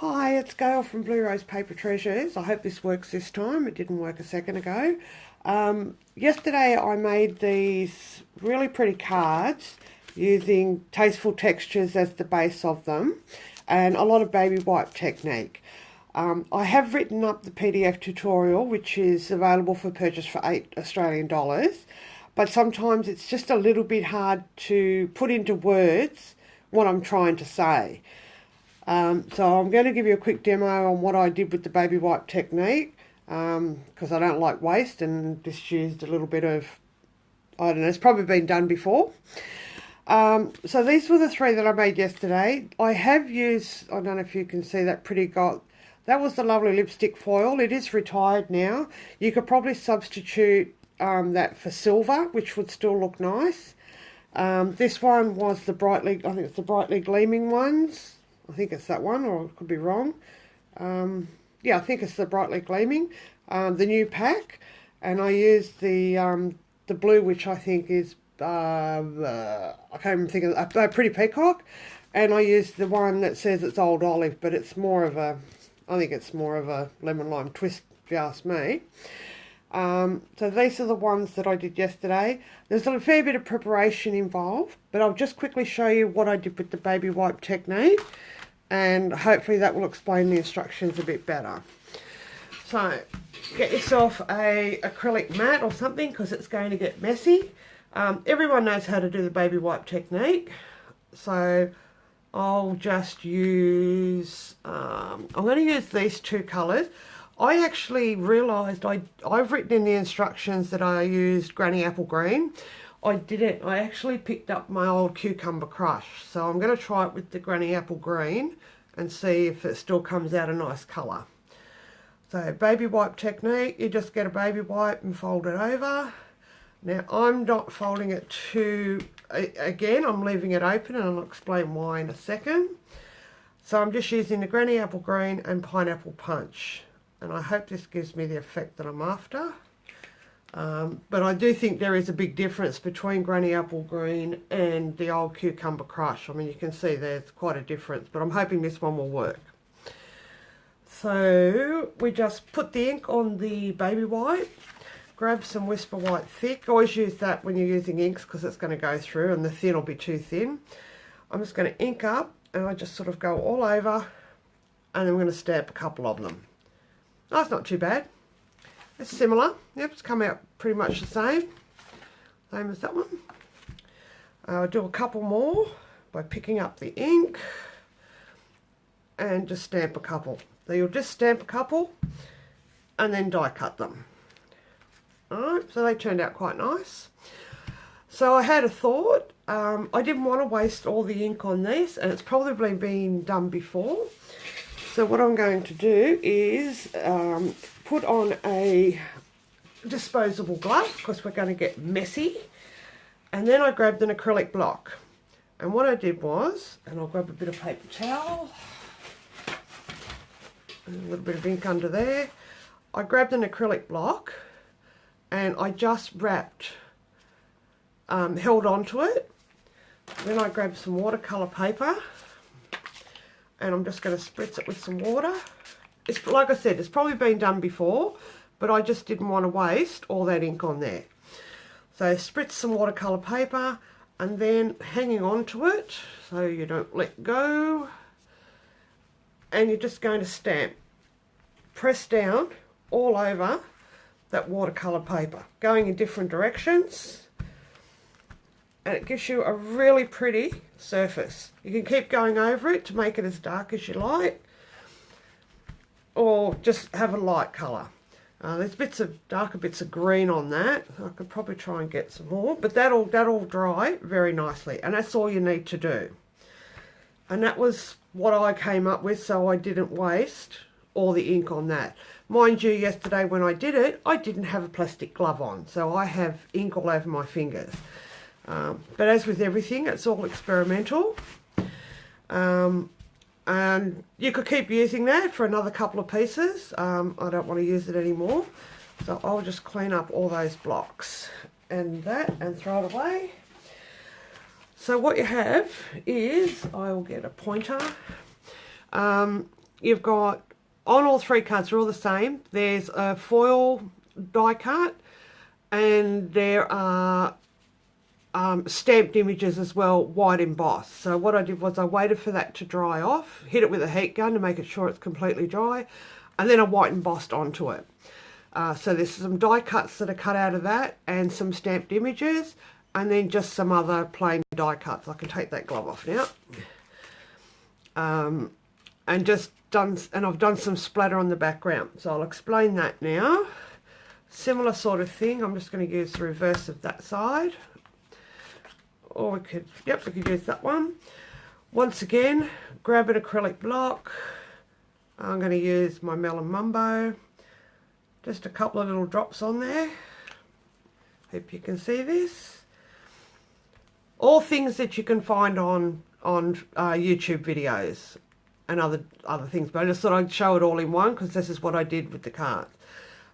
Hi, it's Gail from Blue Rose Paper Treasures. I hope this works this time. It didn't work a second ago. Yesterday I made these really pretty cards using Tasteful textures as the base of them and a lot of baby wipe technique. I have written up the PDF tutorial, which is available for purchase for $8 Australian, but sometimes it's just a little bit hard to put into words what I'm trying to say. So I'm going to give you a quick demo on what I did with the baby wipe technique, because I don't like waste, and this used a little bit of, I don't know, it's probably been done before. So these were the three that I made yesterday. I have used, I don't know if you can see that pretty got, that was the lovely lipstick foil. It is retired now. You could probably substitute that for silver, which would still look nice. This one was the brightly, I think it's the brightly gleaming ones. I think it's that one, or I could be wrong. Yeah, I think it's the brightly gleaming, the new pack, and I used the blue, which I think is I can't even think of a Pretty Peacock, and I used the one that says it's Old Olive, but it's more of a, I think it's more of a lemon lime twist, if you ask me. So these are the ones that I did yesterday. There's a fair bit of preparation involved, but I'll just quickly show you what I did with the baby wipe technique, and hopefully that will explain the instructions a bit better. So get yourself a acrylic mat or something, because it's going to get messy. Everyone knows how to do the baby wipe technique, so I'll just use, I'm going to use these two colours. I actually realised I've written in the instructions that I used Granny Apple Green. I didn't. I actually picked up my old Cucumber Crush. So I'm going to try it with the Granny Apple Green and see if it still comes out a nice colour. So baby wipe technique, you just get a baby wipe and fold it over. Now I'm not folding it too, again, I'm leaving it open, and I'll explain why in a second. So I'm just using the Granny Apple Green and Pineapple Punch. And I hope this gives me the effect that I'm after. But I do think there is a big difference between Granny Apple Green and the old Cucumber Crush. I mean, you can see there's quite a difference, but I'm hoping this one will work. So we just put the ink on the baby wipe, grab some Whisper White Thick. Always use that when you're using inks, because it's going to go through and the thin will be too thin. I'm just going to ink up, and I just sort of go all over, and then I'm going to stamp a couple of them. That's not too bad. It's similar. Yep, it's come out pretty much the same. Same as that one. I'll do a couple more by picking up the ink and just stamp a couple. So you'll just stamp a couple and then die cut them. Alright, so they turned out quite nice. So I had a thought. I didn't want to waste all the ink on this, and it's probably been done before. So what I'm going to do is put on a disposable glove, because we're going to get messy. And then I grabbed an acrylic block. And what I did was, and I'll grab a bit of paper towel, and a little bit of ink under there. I grabbed an acrylic block and I just wrapped, held onto it. Then I grabbed some watercolour paper, and I'm just going to spritz it with some water. It's, like I said, it's probably been done before, but I just didn't want to waste all that ink on there. So spritz some watercolour paper, and then hanging on to it so you don't let go, and you're just going to stamp. Press down all over that watercolour paper, going in different directions, and it gives you a really pretty surface. You can keep going over it to make it as dark as you like, or just have a light colour. There's darker bits of green on that. I could probably try and get some more, but that'll dry very nicely, and that's all you need to do. And that was what I came up with, so I didn't waste all the ink on that. Mind you, yesterday when I did it, I didn't have a plastic glove on, so I have ink all over my fingers. But as with everything, it's all experimental. And you could keep using that for another couple of pieces. I don't want to use it anymore. So I'll just clean up all those blocks and throw it away. So what you have is, I will get a pointer. you've got, on all three cards, they're all the same. There's a foil die cut, and there are stamped images as well, white embossed. So what I did was I waited for that to dry off, hit it with a heat gun to make it sure it's completely dry, and then I white embossed onto it. So there's some die cuts that are cut out of that, and some stamped images, and then just some other plain die cuts. I can take that glove off now. And I've done some splatter on the background. So I'll explain that now. Similar sort of thing. I'm just going to use the reverse of that side. Or we could use that one. Once again, grab an acrylic block. I'm going to use my Melon Mumbo. Just a couple of little drops on there. Hope you can see this. All things that you can find on YouTube videos and other things, but I just thought I'd show it all in one because this is what I did with the cards.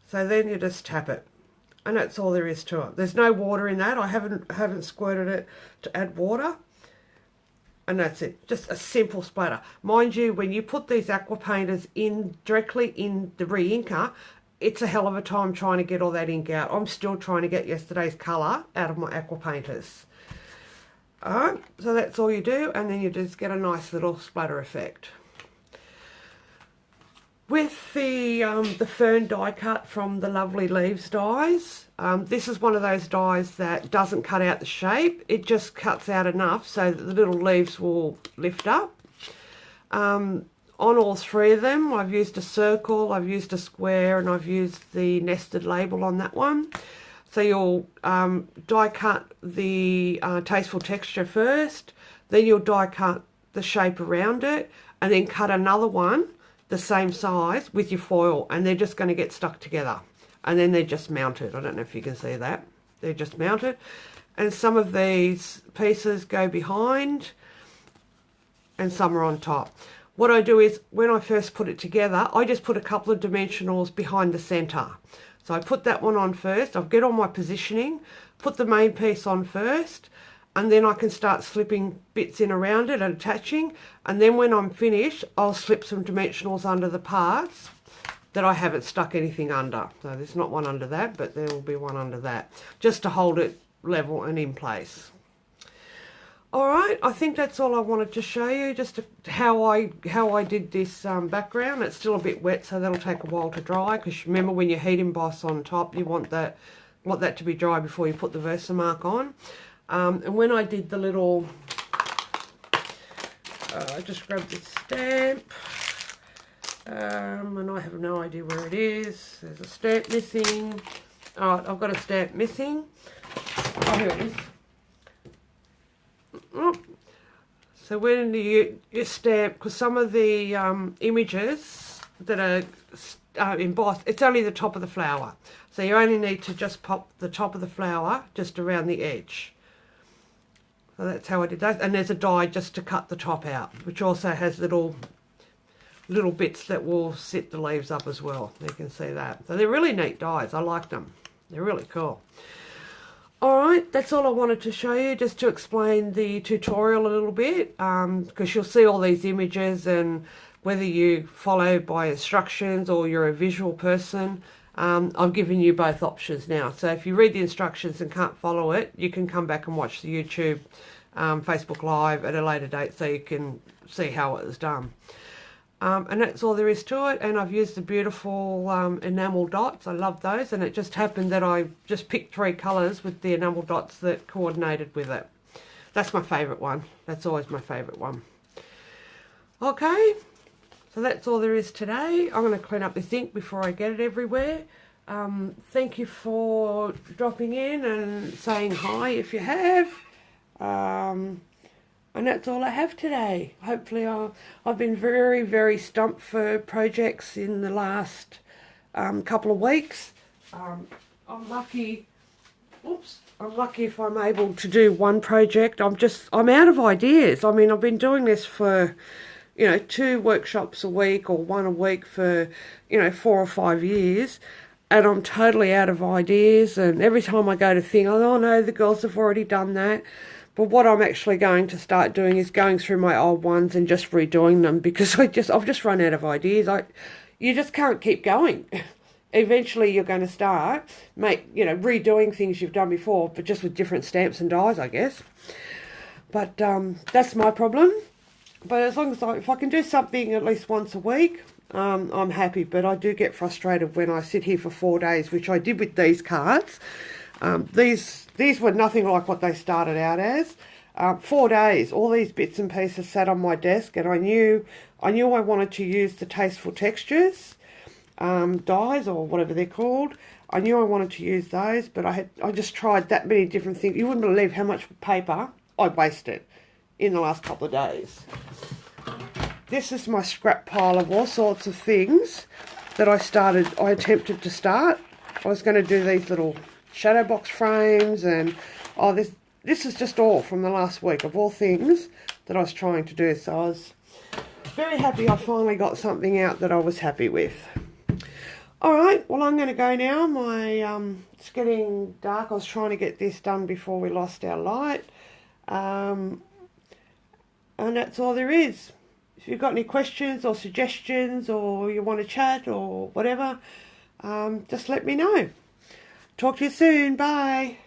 So then you just tap it, and that's all there is to it. There's no water in that. I haven't squirted it to add water, and that's it. Just a simple splatter. Mind you, when you put these aqua painters in directly in the re-inker, it's a hell of a time trying to get all that ink out. I'm still trying to get yesterday's colour out of my aqua painters. Alright, so that's all you do, and then you just get a nice little splatter effect. With the fern die cut from the Lovely Leaves dies, this is one of those dies that doesn't cut out the shape. It just cuts out enough so that the little leaves will lift up. On all three of them, I've used a circle, I've used a square, and I've used the nested label on that one. So you'll die cut the Tasteful texture first, then you'll die cut the shape around it, and then cut another one the same size with your foil, and they're just going to get stuck together, and then they're just mounted. I don't know if you can see that. They're just mounted, and some of these pieces go behind and some are on top. What I do is, when I first put it together, I just put a couple of dimensionals behind the center. So I put that one on first, I'll get on my positioning, put the main piece on first, and then I can start slipping bits in around it and attaching, and then when I'm finished, I'll slip some dimensionals under the parts that I haven't stuck anything under. So there's not one under that, but there will be one under that, just to hold it level and in place. Alright, I think that's all I wanted to show you, just how I did this background. It's still a bit wet, so that'll take a while to dry, because remember, when you heat emboss on top, you want that to be dry before you put the Versamark on. And when I did the little, I just grabbed this stamp, and I have no idea where it is. There's a stamp missing. Alright, I've got a stamp missing. Oh, here it is. So when you stamp, because some of the images that are embossed, it's only the top of the flower. So you only need to just pop the top of the flower just around the edge. So that's how I did that. And there's a die just to cut the top out, which also has little bits that will sit the leaves up as well. You can see that. So they're really neat dies. I like them. They're really cool. Alright, that's all I wanted to show you, just to explain the tutorial a little bit, because you'll see all these images, and whether you follow by instructions or you're a visual person, I've given you both options now. So if you read the instructions and can't follow it, you can come back and watch the YouTube, Facebook Live at a later date, so you can see how it was done. And that's all there is to it, and I've used the beautiful enamel dots. I love those, and it just happened that I just picked 3 colours with the enamel dots that coordinated with it. That's my favourite one. That's always my favourite one. Okay, so that's all there is today. I'm going to clean up this ink before I get it everywhere. Thank you for dropping in and saying hi if you have. And that's all I have today. Hopefully I've been very, very stumped for projects in the last couple of weeks. I'm lucky if I'm able to do one project. I'm out of ideas. I mean, I've been doing this for, 2 workshops a week or 1 a week for, 4 or 5 years. And I'm totally out of ideas. And every time I go to think, oh no, the girls have already done that. But what I'm actually going to start doing is going through my old ones and just redoing them, because I've just run out of ideas. You just can't keep going. Eventually you're going to start redoing things you've done before, but just with different stamps and dies, I guess. But that's my problem. But as long as if I can do something at least once a week, I'm happy. But I do get frustrated when I sit here for 4 days, which I did with these cards. These were nothing like what they started out as. 4 days, all these bits and pieces sat on my desk, and I knew I wanted to use the Tasteful textures, dies or whatever they're called. I knew I wanted to use those, but I just tried that many different things. You wouldn't believe how much paper I wasted in the last couple of days. This is my scrap pile of all sorts of things that I attempted to start. I was going to do these little shadow box frames, and this is just all from the last week of all things that I was trying to do. So I was very happy I finally got something out that I was happy with. Alright, well, I'm going to go now. It's getting dark. I was trying to get this done before we lost our light. And that's all there is. If you've got any questions or suggestions, or you want to chat or whatever, just let me know. Talk to you soon. Bye.